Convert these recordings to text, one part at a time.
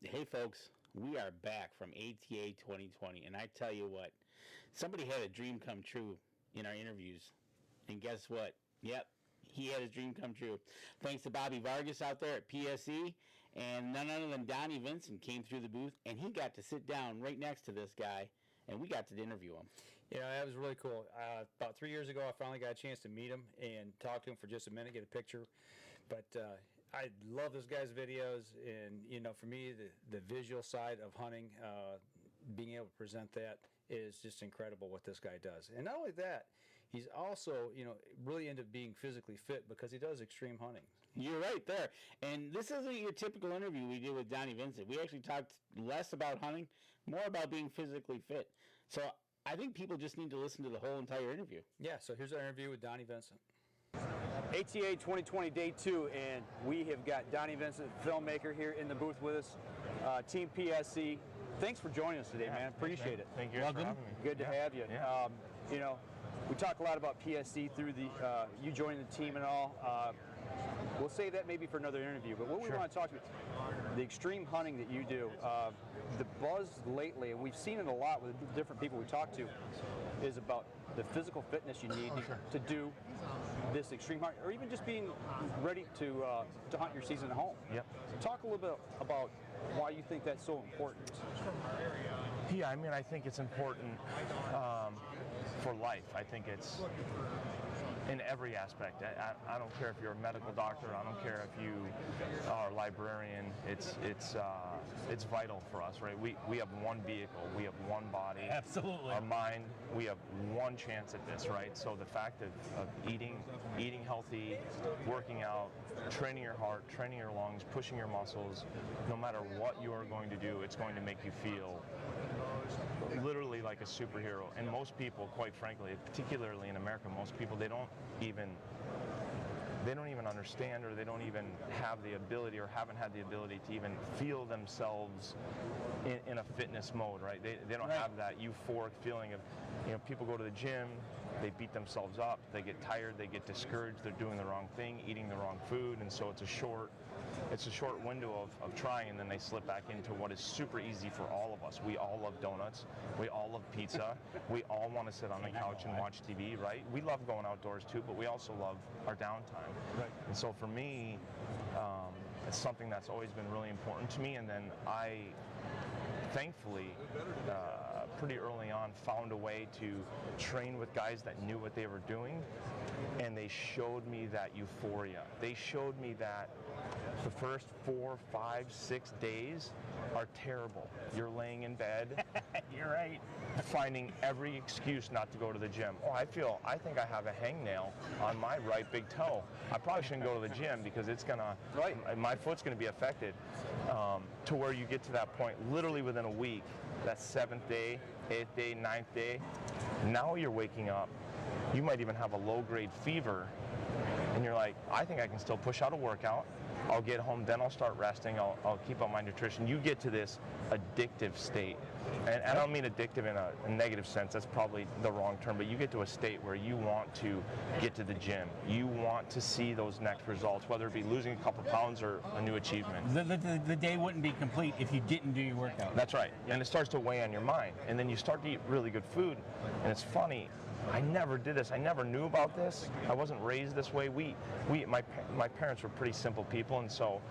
Hey folks, we are back from ATA 2020, and I tell you what, somebody had a dream come true in our interviews, and guess what? Yep, he had his dream come true. Thanks to Bobby Vargas out there at PSE, and none other than Donnie Vincent came through the booth, and he got to sit down right next to this guy, and we got to interview him. You know, that was really cool. About 3 years ago, I finally got a chance to meet him and talk to him for just a minute, get a picture. But I love this guy's videos, and you know, for me, the visual side of hunting, being able to present that is just incredible what this guy does. And not only that, he's also, you know, really into being physically fit because he does extreme hunting. You're right there. And this isn't your typical interview we did with Donnie Vincent. We actually talked less about hunting, more about being physically fit. So I think people just need to listen to the whole entire interview. Yeah, so here's our interview with Donnie Vincent. ATA 2020 Day 2, and we have got Donnie Vincent, filmmaker, here in the booth with us. Team PSC, thanks for joining us today, man. Appreciate it. Thank you for having me. Good to have you. Yeah. You know, we talk a lot about PSC through the you joining the team and all. We'll save that maybe for another interview, but what we want to talk to you, the extreme hunting that you do, the buzz lately, and we've seen it a lot with the different people we talk to, is about the physical fitness you need to do this extreme hunt, or even just being ready to hunt your season at home. Yep. So talk a little bit about why you think that's so important. Yeah, I mean, I think it's important for life. I think it's in every aspect. I don't care if you're a medical doctor. I don't care if you are a librarian. It's vital for us, right? We have one vehicle. We have one body. Absolutely. Our mind. We have one chance at this, right? So the fact of eating healthy, working out, training your heart, training your lungs, pushing your muscles, no matter what you are going to do, it's going to make you feel literally like a superhero. And most people, quite frankly, particularly in America, most people, they don't even understand, or they don't even have the ability, or haven't had the ability to even feel themselves in a fitness mode, right? They don't have that euphoric feeling of, you know, people go to the gym, they beat themselves up, they get tired, they get discouraged, they're doing the wrong thing, eating the wrong food, and so it's a short window of trying, and then they slip back into what is super easy for all of us. We all love donuts, we all love pizza, we all want to sit on the couch and watch TV, right? We love going outdoors too, but we also love our downtime. Right. And so for me, it's something that's always been really important to me, and then I thankfully pretty early on found a way to train with guys that knew what they were doing, and they showed me that euphoria. They showed me that the first 4, 5, 6 days are terrible. You're laying in bed. You're right. Finding every excuse not to go to the gym. Oh, I think I have a hangnail on my right big toe. I probably shouldn't go to the gym because it's gonna, my foot's gonna be affected. To where you get to that point literally within a week, that 7th day, 8th day, 9th day, now you're waking up. You might even have a low-grade fever, and you're like, I think I can still push out a workout. I'll get home, then I'll start resting, I'll keep up my nutrition. You get to this addictive state. And I don't mean addictive in a negative sense, that's probably the wrong term, but you get to a state where you want to get to the gym. You want to see those next results, whether it be losing a couple pounds or a new achievement. The day wouldn't be complete if you didn't do your workout. That's right. And it starts to weigh on your mind. And then you start to eat really good food. And it's funny, I never did this. I never knew about this. I wasn't raised this way. My parents were pretty simple people, and so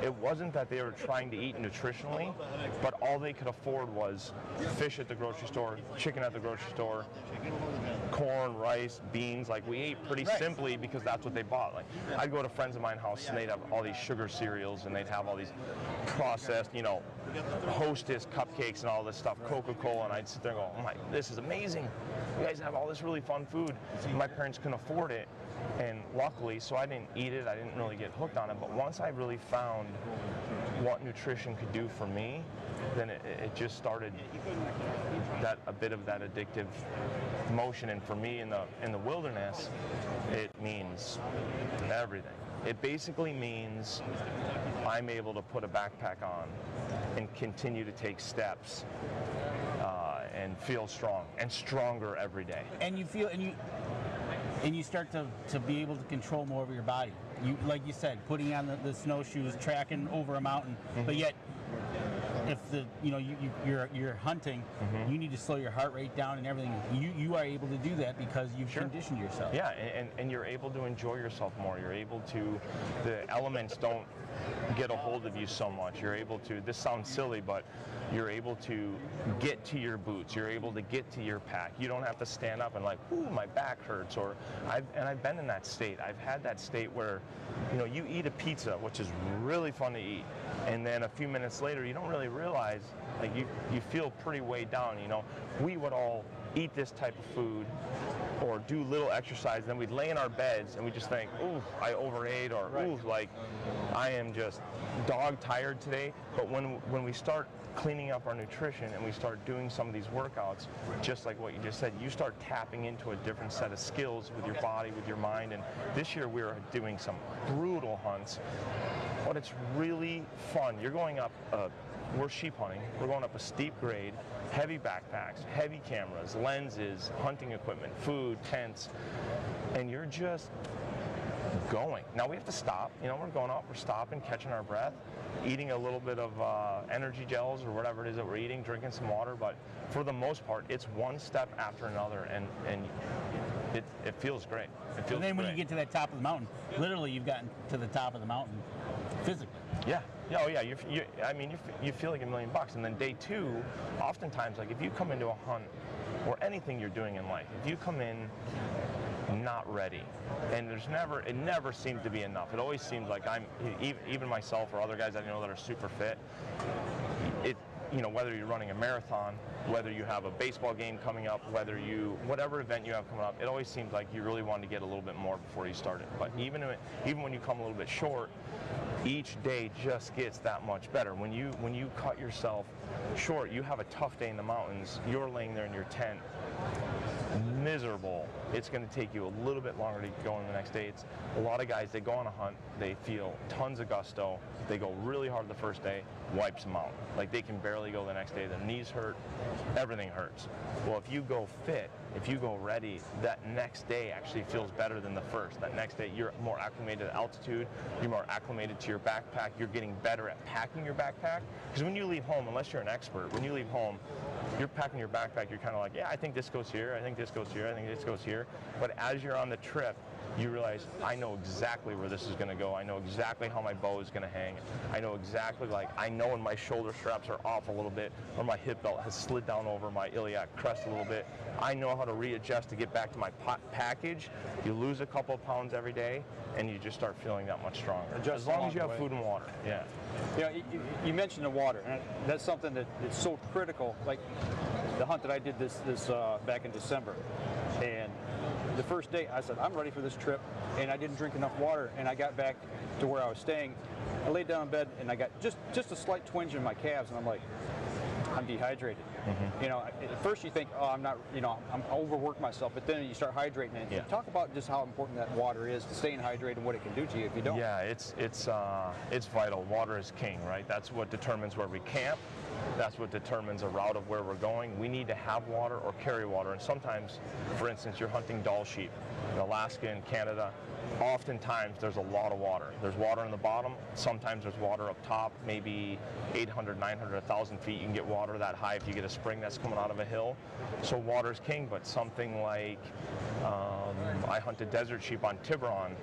it wasn't that they were trying to eat nutritionally, but all they could afford was fish at the grocery store, chicken at the grocery store, corn, rice, beans. Like, we ate pretty simply because that's what they bought. Like, I'd go to friends of mine's house and they'd have all these sugar cereals, and they'd have all these processed, you know, Hostess cupcakes and all this stuff, Coca-Cola, and I'd sit there and go, oh my, this is amazing. You guys have all this really fun food. My parents couldn't afford it, and luckily, so I didn't eat it, I didn't really get hooked on it, but once I really found what nutrition could do for me, then it just started a bit of that addictive motion. And for me in the wilderness, it means everything. It basically means I'm able to put a backpack on and continue to take steps and feel strong and stronger every day. And you feel, and you start to be able to control more of your body. You, like you said, putting on the snowshoes, tracking over a mountain, but yet if you're hunting, you need to slow your heart rate down and everything. You are able to do that because you've conditioned yourself. Yeah, and you're able to enjoy yourself more. You're able to, the elements don't get a hold of you so much. You're able to, this sounds silly, but you're able to get to your boots. You're able to get to your pack. You don't have to stand up and like, ooh, my back hurts. Or I've been in that state. I've had that state where, you eat a pizza, which is really fun to eat, and then a few minutes later, you don't really realize, like you feel pretty weighed down. We would all eat this type of food or do little exercise, and then we'd lay in our beds and we just think, ooh, I overate, or ooh, like I am just dog tired today. But when we start cleaning up our nutrition and we start doing some of these workouts, just like what you just said, you start tapping into a different set of skills with your body, with your mind. And this year we were doing some brutal hunts, but it's really fun. You're going up, we're sheep hunting, we're going up a steep grade, heavy backpacks, heavy cameras, lenses, hunting equipment, food, tents, and you're just going. Now we have to stop. We're going up, we're stopping, catching our breath, eating a little bit of energy gels or whatever it is that we're eating, drinking some water, but for the most part, it's one step after another, and it feels great. It feels and then when great. you get to that top of the mountain, literally you've gotten to the top of the mountain physically. Yeah. Oh yeah. You feel like $1 million. And then day two, oftentimes, like if you come into a hunt or anything you're doing in life, if you come in not ready, and it never seems to be enough. It always seems like even myself or other guys I know that are super fit. Whether you're running a marathon, whether you have a baseball game coming up, whatever event you have coming up, it always seems like you really want to get a little bit more before you start it. But even when you come a little bit short, each day just gets that much better. When you cut yourself short, you have a tough day in the mountains, you're laying there in your tent, miserable. It's going to take you a little bit longer to go on the next day. It's a lot of guys, they go on a hunt, they feel tons of gusto, they go really hard the first day, wipes them out. Like they can barely go the next day, their knees hurt, everything hurts. Well, if you go fit, if you go ready, that next day actually feels better than the first. That next day you're more acclimated to altitude, you're more acclimated to your backpack, you're getting better at packing your backpack. Because when you leave home, unless you're an expert, when you leave home, you're packing your backpack, you're kind of like, yeah, I think this goes here, I think this goes here, I think this goes here. But as you're on the trip, you realize, I know exactly where this is going to go. I know exactly how my bow is going to hang. I know exactly, I know when my shoulder straps are off a little bit, or my hip belt has slid down over my iliac crest a little bit. I know how to readjust to get back to my package. You lose a couple of pounds every day, and you just start feeling that much stronger. As long as you have food and water. Yeah. You mentioned the water, and that's something that is so critical. Like the hunt that I did this back in December, and the first day I said, I'm ready for this trip, and I didn't drink enough water, and I got back to where I was staying. I laid down in bed, and I got just a slight twinge in my calves, and I'm like, I'm dehydrated. At first you think, oh, I'm not, I'm overworked myself, but then you start hydrating. And talk about just how important that water is to staying hydrated and what it can do to you if you don't. Yeah, it's vital. Water is king, right? That's what determines where we camp. That's what determines a route of where we're going. We need to have water or carry water. And sometimes, for instance, you're hunting Dall sheep in Alaska and Canada. Oftentimes there's a lot of water. There's water in the bottom. Sometimes there's water up top, maybe 800, 900, 1,000 feet. You can get water that high if you get a spring that's coming out of a hill. So water's king, but something like I hunted desert sheep on Tiburon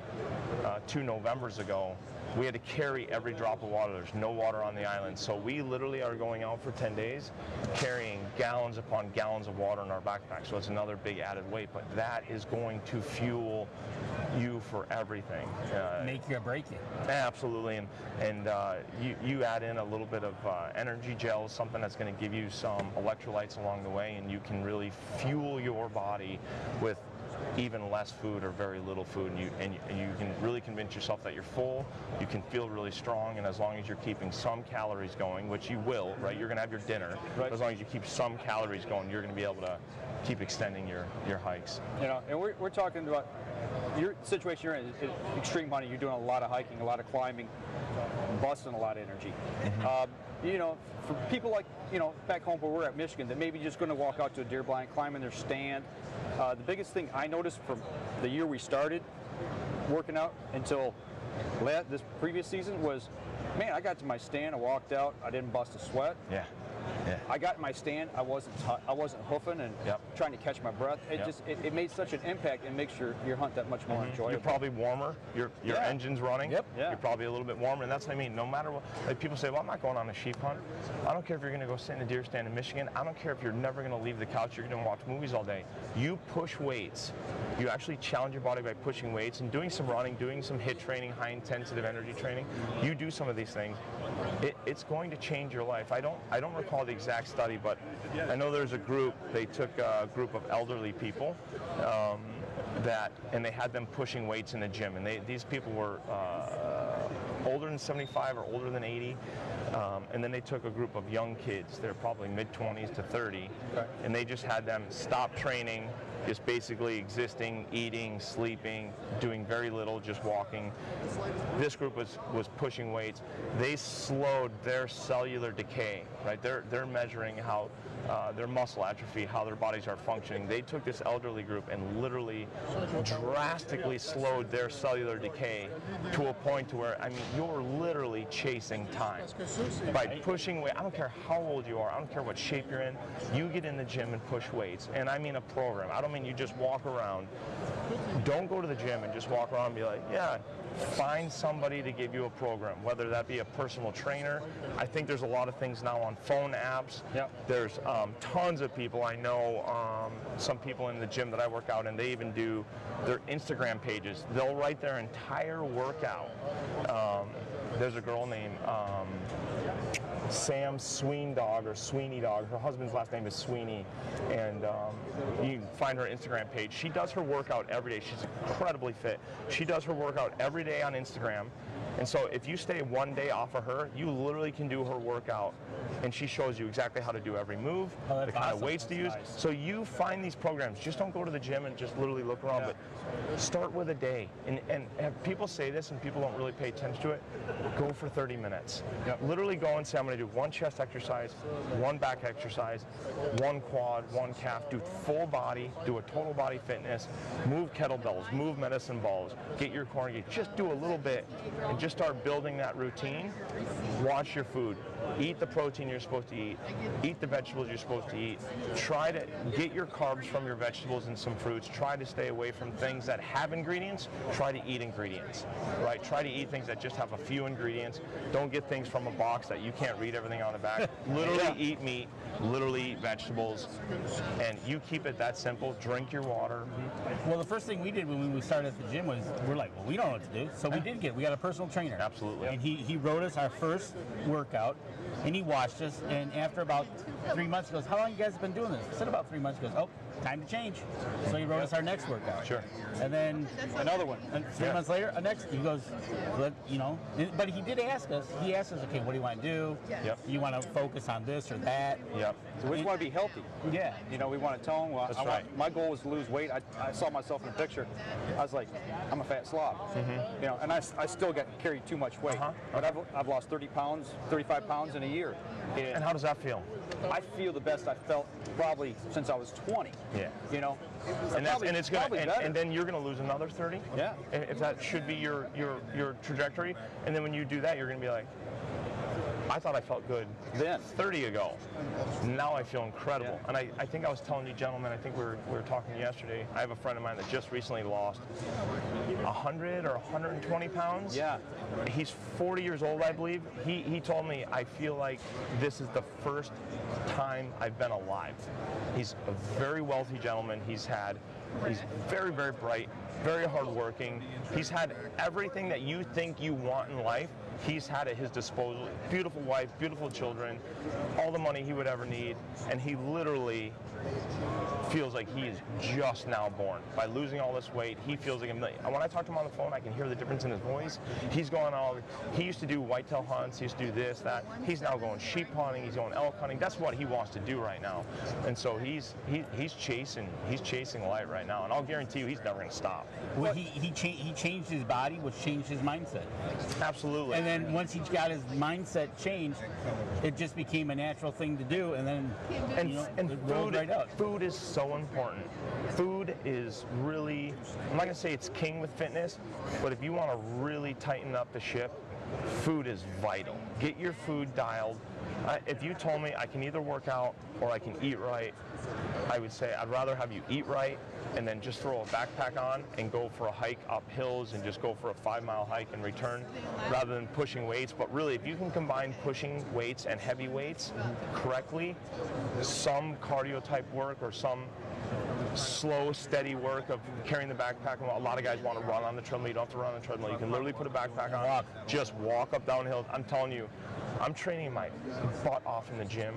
2 Novembers ago. We had to carry every drop of water. There's no water on the island. So we literally are going out for 10 days carrying gallons upon gallons of water in our backpack. So it's another big added weight, but that is going to fuel you for everything. Make you or break you. Absolutely. And you add in a little bit of energy gels, something that's going to give you some electrolytes along the way, and you can really fuel your body with even less food or very little food, and you can really convince yourself that you're full, you can feel really strong, and as long as you're keeping some calories going, which you will, right? You're going to have your dinner, right. As long as you keep some calories going, you're going to be able to keep extending your hikes. And we're talking about your situation you're in is extreme hunting. You're doing a lot of hiking, a lot of climbing, busting a lot of energy. For people like, back home where we're at Michigan, that maybe just going to walk out to a deer blind, climb in their stand. The biggest thing I noticed from the year we started working out until this previous season was Man, I got to my stand, I walked out, I didn't bust a sweat. Yeah. Yeah. I got in my stand, I wasn't hoofing and trying to catch my breath. It made such an impact and makes your hunt that much more enjoyable. You're probably warmer. Your engine's running. Yep. Yeah. You're probably a little bit warmer, and that's what I mean. No matter what, like people say, well, I'm not going on a sheep hunt. I don't care if you're going to go sit in a deer stand in Michigan. I don't care if you're never going to leave the couch. You're going to watch movies all day. You push weights. You actually challenge your body by pushing weights and doing some running, doing some HIIT training, high intensive energy training. You do some of these things. It's going to change your life. I don't recall the exact study, but I know there's a group. They took a group of elderly people and they had them pushing weights in the gym, and these people were older than 75 or older than 80. And then they took a group of young kids, they're probably mid-20s to 30, and they just had them stop training, just basically existing, eating, sleeping, doing very little, just walking. This group was pushing weights. They slowed their cellular decay, right? They're measuring how their muscle atrophy, how their bodies are functioning. They took this elderly group and literally drastically slowed their cellular decay to a point to where, I mean, you're literally chasing time. By pushing weight, I don't care how old you are, I don't care what shape you're in, you get in the gym and push weights. And I mean a program. I don't mean you just walk around. Don't go to the gym and just walk around and be like, yeah, find somebody to give you a program, whether that be a personal trainer. I think there's a lot of things now on phone apps. Yep. There's tons of people. I know some people in the gym that I work out in, they even do their Instagram pages. They'll write their entire workout. There's a girl named Sam Sweeney Dog. Her husband's last name is Sweeney, and you can find her Instagram page. She does her workout every day. She's incredibly fit. She does her workout every day on Instagram, and so if you stay one day off of her, you literally can do her workout, and she shows you exactly how to do every move, the kind of weights to use. Nice. So you find these programs. Just don't go to the gym and just literally look around, but start with a day. And have people say this and people don't really pay attention to it, go for 30 minutes. Literally go and say, I'm going to do one chest exercise, one back exercise, one quad, one calf, do full body, do a total body fitness, move kettlebells, move medicine balls, get your core engaged. Just do a little bit and just start building that routine. Watch your food. Eat the protein you're supposed to eat. Eat the vegetables you're supposed to eat. Try to get your carbs from your vegetables and some fruits. Try to stay away from things that have ingredients. Try to eat ingredients, right? Try to eat things that just have a few ingredients. Don't get things from a box that you can't read everything on the back. Literally eat meat, literally eat vegetables, and you keep it that simple. Drink your water. Well, the first thing we did when we started at the gym was we're like, well, we don't know what to do. So we got a personal trainer. Absolutely. And he wrote us our first workout, and he watched us, and after about 3 months, he goes, how long you guys been doing this? I said about 3 months. He goes, oh, time to change. So he wrote us our next workout. Sure. And then Another one. and 3 months later, he goes, but he did ask us, okay, what do you want to do? Yep. Do you want to focus on this or that? Yep. So we just want to be healthy. Yeah. You know, we want to tone. Well, That's right. My goal was to lose weight. I saw myself in a picture. I was like, I'm a fat slob. You know, and I still carry too much weight. But I've lost 30 pounds, 35 pounds in a year. And how does that feel? I feel the best I felt probably since I was 20. Yeah. You know, and then you're going to lose another 30. Yeah. If that should be your trajectory, and then when you do that, you're going to be like, I thought I felt good then 30 ago. Now I feel incredible. And I think I was telling you, gentlemen, I think we were talking yesterday. I have a friend of mine that just recently lost 100 or 120 pounds. Yeah. He's 40 years old, I believe. He told me, I feel like this is the first time I've been alive. He's a very wealthy gentleman. He's very, very bright, very hardworking. He's had everything that you think you want in life. He's had at his disposal. Beautiful wife, beautiful children, all the money he would ever need, and he literally feels like he is just now born. By losing all this weight, he feels like a million. And when I talk to him on the phone, I can hear the difference in his voice. He's going he used to do whitetail hunts, he used to do this, that. He's now going sheep hunting, he's going elk hunting. That's what he wants to do right now. And so he's chasing light right now. And I'll guarantee you he's never going to stop. Well, he changed his body, which changed his mindset. Absolutely. And then once he got his mindset changed, it just became a natural thing to do. And then it rolled right out. Food is so important. Food is really, I'm not going to say it's king with fitness, but if you want to really tighten up the ship, food is vital. Get your food dialed. If you told me I can either work out or I can eat right, I would say I'd rather have you eat right and then just throw a backpack on and go for a hike up hills and just go for a 5-mile hike and return rather than pushing weights. But really, if you can combine pushing weights and heavy weights correctly, some cardio type work or some slow, steady work of carrying the backpack. A lot of guys want to run on the treadmill. You don't have to run on the treadmill. You can literally put a backpack on, just walk up downhill. I'm telling you, I'm training my butt off in the gym,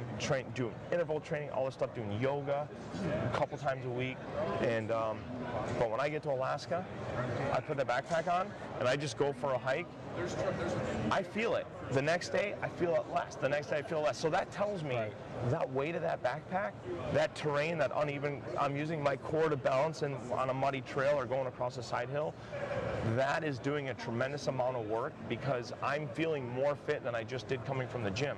doing interval training, all this stuff, doing yoga a couple times a week. And but when I get to Alaska, I put the backpack on and I just go for a hike. I feel it. The next day, I feel it less. The next day, I feel less. So that tells me that weight of that backpack, that terrain, that uneven, I'm using my core to balance and on a muddy trail or going across a side hill, that is doing a tremendous amount of work because I'm feeling more fit than I just did coming from the gym.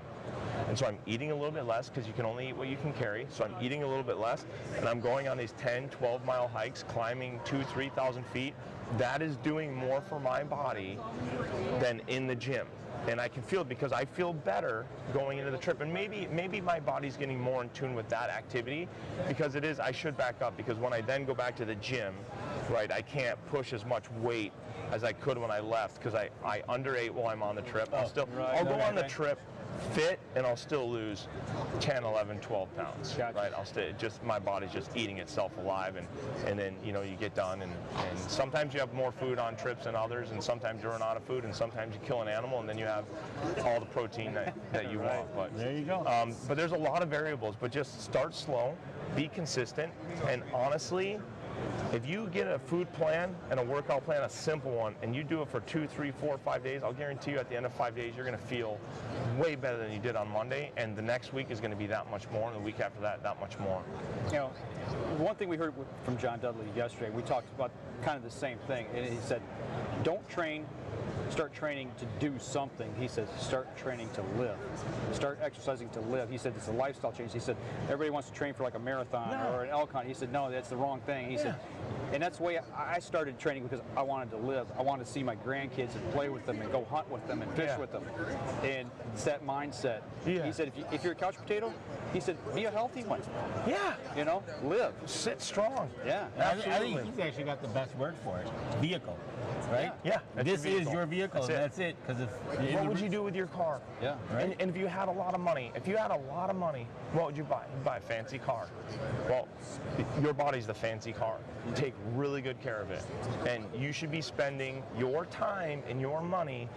And so I'm eating a little bit less because you can only eat what you can carry. So I'm eating a little bit less and I'm going on these 10, 12-mile hikes, climbing 2,000, 3,000 feet. That is doing more for my body than in the gym. And I can feel it because I feel better going into the trip. And maybe my body's getting more in tune with that activity because it is, I should back up because when I then go back to the gym, right, I can't push as much weight as I could when I left because I underate while I'm on the trip. I'll go on the trip fit and I'll still lose 10, 11, 12 pounds, right? My body's just eating itself alive and then, you know, you get done and sometimes you have more food on trips than others and sometimes you run out of food and sometimes you kill an animal and then you have all the protein that you want. But there you go. But there's a lot of variables, but just start slow, be consistent, and honestly, if you get a food plan and a workout plan, a simple one, and you do it for 2, 3, 4, 5 days, I'll guarantee you at the end of 5 days, you're going to feel way better than you did on Monday, and the next week is going to be that much more, and the week after that much more. You know, one thing we heard from John Dudley yesterday, we talked about kind of the same thing, and he said, don't train, start training to do something. He says, start training to live. Start exercising to live. He said, it's a lifestyle change. He said, everybody wants to train for like a marathon or an elk hunt. He said, no, that's the wrong thing. He said, and that's the way I started training because I wanted to live. I wanted to see my grandkids and play with them and go hunt with them and fish with them. And it's that mindset. Yeah. He said, if you're a couch potato, he said, be a healthy one. Yeah. You know, live. Sit strong. Yeah. Absolutely. I think he's actually got the best word for it. Vehicle. Right? Yeah. This is your vehicle. That's it. Because what would you do with your car? Yeah. Right? And if you had a lot of money, what would you buy? You'd buy a fancy car. Well, your body's the fancy car. Take really good care of it. And you should be spending your time and your money,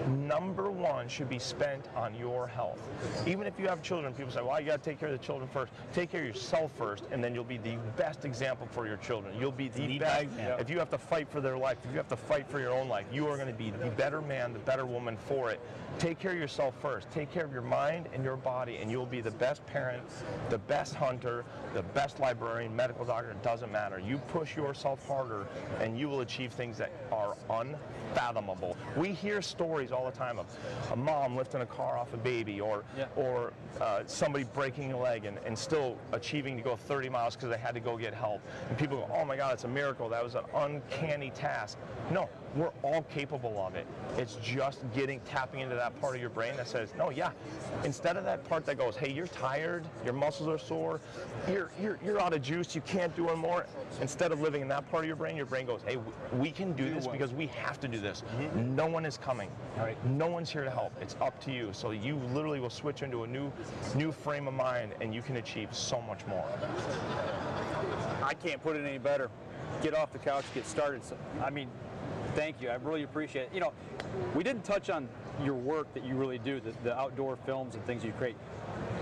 number one, should be spent on your health. Even if you have children, people say, well, you got to take care of the children first. Take care of yourself first, and then you'll be the best example for your children. You'll be the best. If you have to fight for their life, if you have to fight for your own life, you are going to be the better man, the better woman for it. Take care of yourself first. Take care of your mind and your body, and you'll be the best parent, the best hunter, the best librarian, medical doctor. It doesn't matter. You push yourself harder, and you will achieve things that are unfathomable. We hear stories all the time of a mom lifting a car off a baby, or somebody breaking a leg and still achieving to go 30 miles because they had to go get help. And people go, oh my God, it's a miracle. That was an uncanny task. No, we're all capable of it. It's just tapping into that part of your brain that says, no, yeah. Instead of that part that goes, hey, you're tired, your muscles are sore, you're out of juice, you can't do anymore. Instead of living in that part of your brain goes, hey, we can do this because we have to do this. No one is coming. No one's here to help. It's up to you. So you literally will switch into a new frame of mind, and you can achieve so much more. I can't put it any better. Get off the couch, get started. So, I mean, thank you. I really appreciate it. You know, we didn't touch on your work that you really do, the outdoor films and things you create.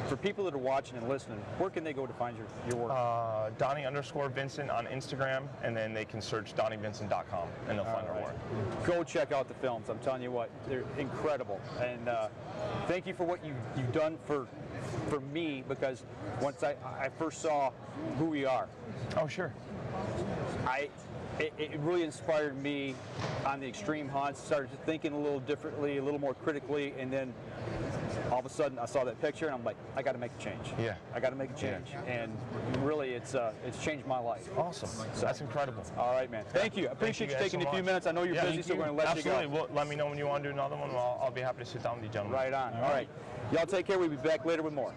For people that are watching and listening, where can they go to find your work? Donnie_Vincent on Instagram, and then they can search DonnieVincent.com, and they'll find our work. Go check out the films. I'm telling you what, they're incredible. And thank you for what you've done for me, because once I first saw who we are. Oh, sure. It really inspired me on the extreme hunts, started thinking a little differently, a little more critically, and then all of a sudden I saw that picture and I'm like, I got to make a change. Yeah. I got to make a change. And really, it's changed my life. Awesome. That's incredible. All right, man. Thank you. I appreciate you guys taking so a few much. minutes. I know you're Yeah, busy, so we're going to let Absolutely. you go. Well, let me know when you want to do another one. I'll be happy to sit down with you gentlemen. Right on. All right. Y'all take care. We'll be back later with more.